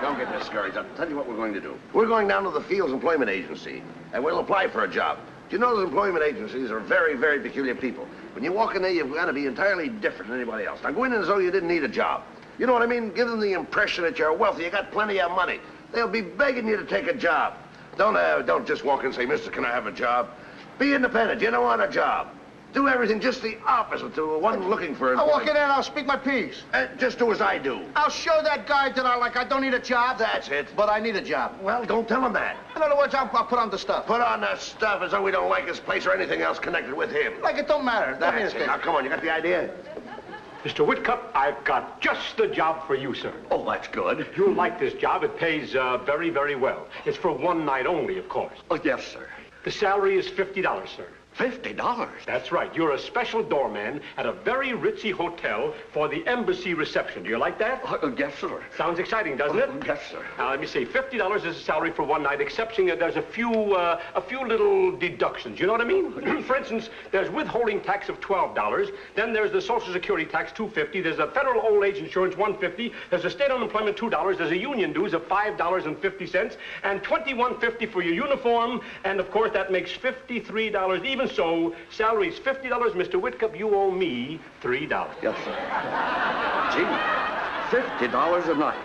don't get discouraged. I'll tell you what we're going to do. We're going down to the Fields Employment Agency, and we'll apply for a job. Do you know those employment agencies are very, very peculiar people? When you walk in there, you've got to be entirely different than anybody else. Now, go in as though you didn't need a job. You know what I mean? Give them the impression that you're wealthy, you got plenty of money. They'll be begging you to take a job. Don't just walk in and say, mister, can I have a job? Be independent. You don't want a job. Do everything just the opposite to one looking for it. I'll walk in there and I'll speak my piece. Just do as I do. I'll show that guy that I don't need a job. That's it. But I need a job. Well, don't tell him that. In other words, I'll put on the stuff. Put on the stuff as though we don't like his place or anything else connected with him. Like it don't matter. That's it. Now, come on, you got the idea? Mr. Whitcup, I've got just the job for you, sir. Oh, that's good. You'll like this job. It pays very, very well. It's for one night only, of course. Oh, yes, sir. The salary is $50, sir. $50? That's right. You're a special doorman at a very ritzy hotel for the embassy reception. Do you like that? Yes, sir. Sounds exciting, doesn't it? Yes, sir. Now, let me see. $50 is a salary for one night, excepting that there's a few little deductions. You know what I mean? For instance, there's withholding tax of $12. Then there's the Social Security tax, $2.50. There's a federal old age insurance, $1.50. There's a state unemployment, $2. There's a union dues of $5.50, and $21.50 for your uniform. And of course, that makes $53. Even so, salary's $50, Mr. Whitcup. You owe me $3. Yes, sir. Gee, $50 a night.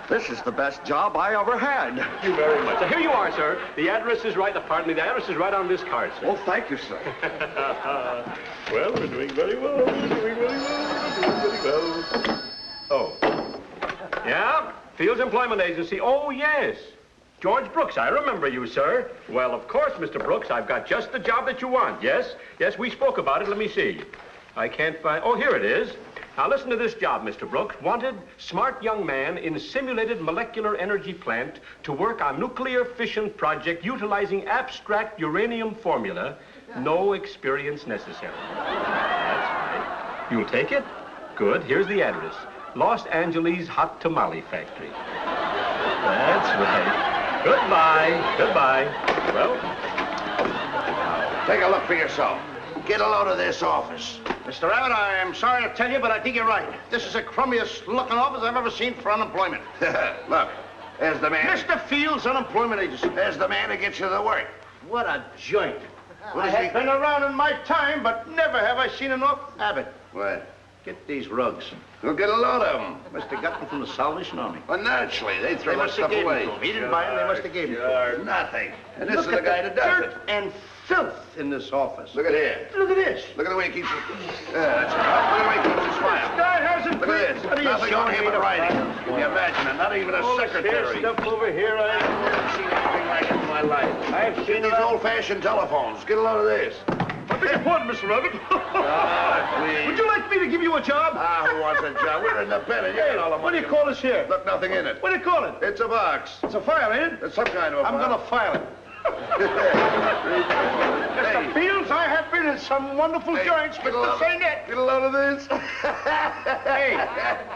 This is the best job I ever had. Thank you very much. So here you are, sir. The address is right. Pardon me. The address is right on this card, sir. Oh, thank you, sir. Well, we're doing very well. We're doing very well. We're doing very well. Oh. Yeah? Fields Employment Agency. Oh, yes. George Brooks, I remember you, sir. Well, of course, Mr. Brooks, I've got just the job that you want. Yes? Yes, we spoke about it. Let me see. I can't find... Oh, here it is. Now, listen to this job, Mr. Brooks. Wanted smart young man in simulated molecular energy plant to work on nuclear fission project utilizing abstract uranium formula. No experience necessary. That's right. You'll take it? Good. Here's the address. Los Angeles Hot Tamale Factory. That's right. Goodbye. Goodbye. Well, take a look for yourself. Get a load of this office. Mr. Abbott, I am sorry to tell you, but I think you're right. This is the crummiest looking office I've ever seen for unemployment. Look, there's the man. Mr. Fields Unemployment Agency. There's the man to get you the work. What a joint. What I is have he- been around in my time, but never have I seen enough. Abbott, What? get these rugs. We'll get a load of them. Must have got them from the Salvation Army. Well, naturally, they throw They that must have stuff gave away. them to him. He didn't buy them, they must have gave them to him. Nothing. And this Look is the at guy that does dirt it. and filth in this office. Look at here. Look at this. Look at the way he keeps it. Yeah, that's right. Look at the way he keeps his smile. Guy hasn't Look at this. What are you Nothing on showing him me but the writing. files? Can you imagine it? Not even a All this secretary. here stuff over here, I've never seen anything like it in my life. I've Seen these old-fashioned telephones. Get a load of this. I beg your pardon, Mr. Abbott. Please. Would you like me to give you a job? Who wants a job? We're independent. You get all the What money. do you call this here? Look, nothing in it. What do you call it? It's a box. It's a file, ain't it? It's some kind of a I'm file. gonna file it. Mr. Fields, I have been in some wonderful joints, but this ain't it. Get a load of this. Hey,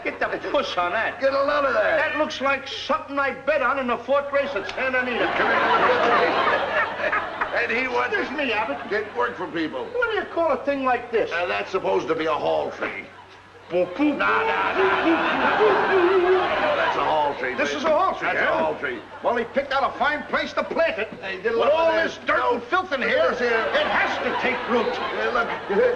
get the push on that. Get a load of that. That looks like something I bet on in the fourth race at Santa Anita. And he wants There's me, Abbott. get work for people. What do you call a thing like this? That's supposed to be a hall tree. No, That's a hall tree. This is a hall tree, That's yeah? a hall tree. Well, he picked out a fine place to plant it. Hey, get a With load all of this this. dirt No. and filth in Look here, at this here. it has to take root. Hey, look.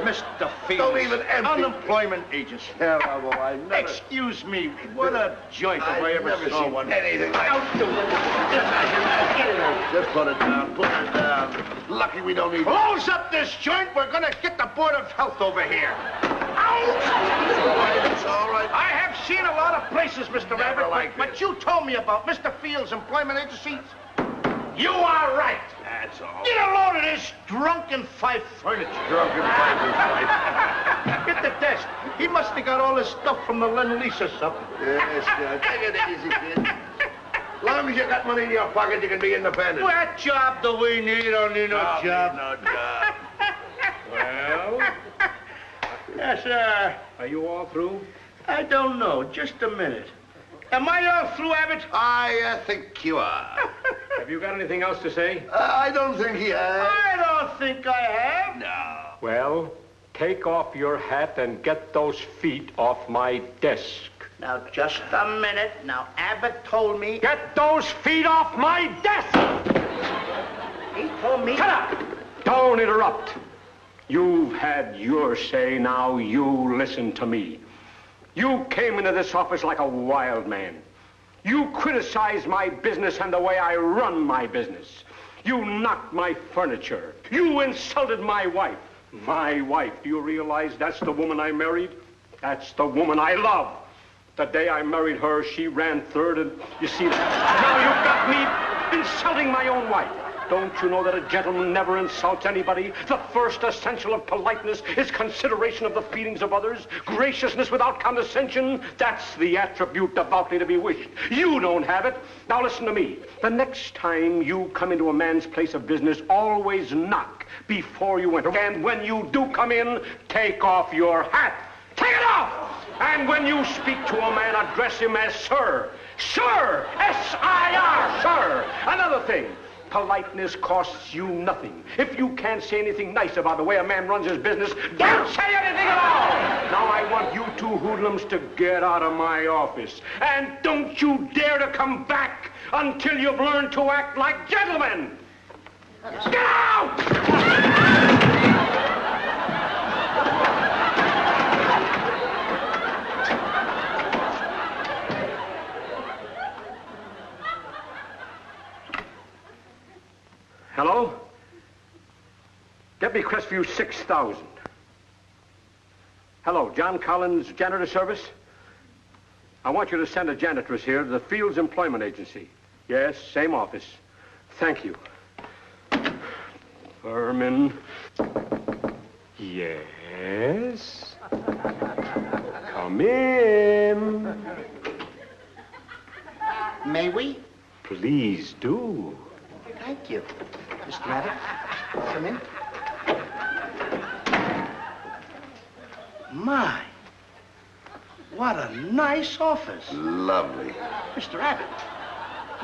Mr. Fields. Don't even empty. Unemployment agency. Terrible. I never... Excuse me. What a joint if I I've ever never saw seen one. anything like Out the window. Get it out. Just put it down. Put it down. Lucky we don't need... Close up this joint. We're going to get the Board of Health over here. It's all right. It's all right. I have seen a lot of places, Mr. Never Abbott, liked but it. you told me about Mr. Fields' employment agency. You are right. That's all. Get a load of this drunken fife furniture. Drunken fighters. Get the desk. He must have got all this stuff from the Lend-Lease or something. Yes, take it easy, kid. As long as you got money in your pocket, you can be independent. What job do we need? Don't need no job. No job. well, Yes, are you all through? I don't know. Just a minute. Am I all through, Abbott? I think you are. Have you got anything else to say? I don't think he has. I don't think I have. No. Well, take off your hat and get those feet off my desk. Now, just a minute. Now, Abbott told me... Get those feet off my desk! He told me... Shut up! Don't interrupt. You've had your say, now you listen to me. You came into this office like a wild man. You criticized my business and the way I run my business. You knocked my furniture. You insulted my wife. My wife, do you realize that's the woman I married? That's the woman I love. The day I married her, she ran third, and you see, now you've got me insulting my own wife. Don't you know that a gentleman never insults anybody? The first essential of politeness is consideration of the feelings of others. Graciousness without condescension, that's the attribute devoutly to be wished. You don't have it. Now listen to me. The next time you come into a man's place of business, always knock before you enter. And when you do come in, take off your hat. Take it off! And when you speak to a man, address him as sir. Sir! S-I-R, sir! Another thing. Politeness costs you nothing. If you can't say anything nice about the way a man runs his business, don't say anything at all! Now I want you two hoodlums to get out of my office. And don't you dare to come back until you've learned to act like gentlemen! Get out! Hello? Deputy Crestview 6000. Hello, John Collins, janitor service? I want you to send a janitress here to the Fields Employment Agency. Yes, same office. Thank you. Furman. Yes? Come in. May we? Please do. Thank you. Mr. Abbott, come in. My, what a nice office. Lovely. Mr. Abbott,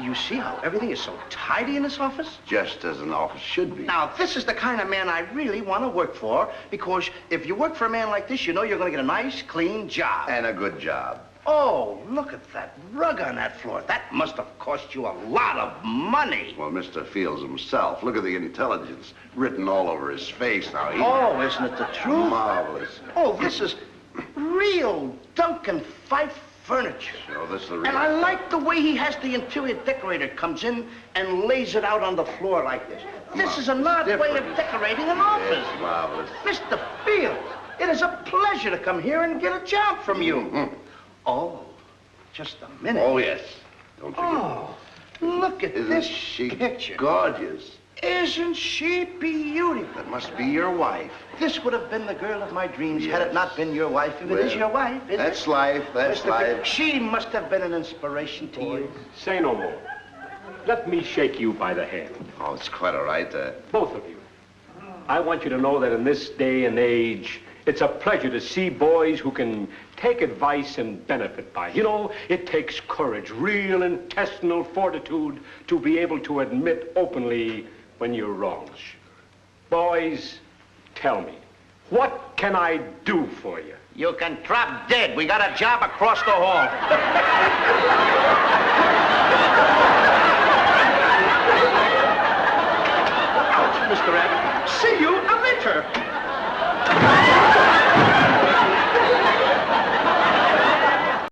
you see how everything is so tidy in this office? Just as an office should be. Now, this is the kind of man I really want to work for, because if you work for a man like this, you know you're going to get a nice, clean job. And a good job. Oh, look at that rug on that floor. That must have cost you a lot of money. Well, Mr. Fields himself, look at the intelligence written all over his face now. Oh, isn't it the truth? Marvelous. Oh, this is real Duncan Fife furniture. So this is the real... And I like the way he has the interior decorator comes in and lays it out on the floor like this. This is an odd way of decorating an office. It's marvelous. Mr. Fields, it is a pleasure to come here and get a job from you. Mm-hmm. Oh, just a minute. Oh, yes. Don't forget. Oh, look at Isn't this she picture. gorgeous? Isn't she beautiful? That must be your wife. This would have been the girl of my dreams had Yes. it not been your wife. If it is Well, your wife, isn't That's it? life. That's Mr. life. She must have been an inspiration to you. Say no more. Let me shake you by the hand. Oh, it's quite all right. Both of you. I want you to know that in this day and age, it's a pleasure to see boys who can take advice and benefit by it. You know, it takes courage, real intestinal fortitude to be able to admit openly when you're wrong. Boys, tell me, what can I do for you? You can drop dead. We got a job across the hall. Mr. Abbott, see you later.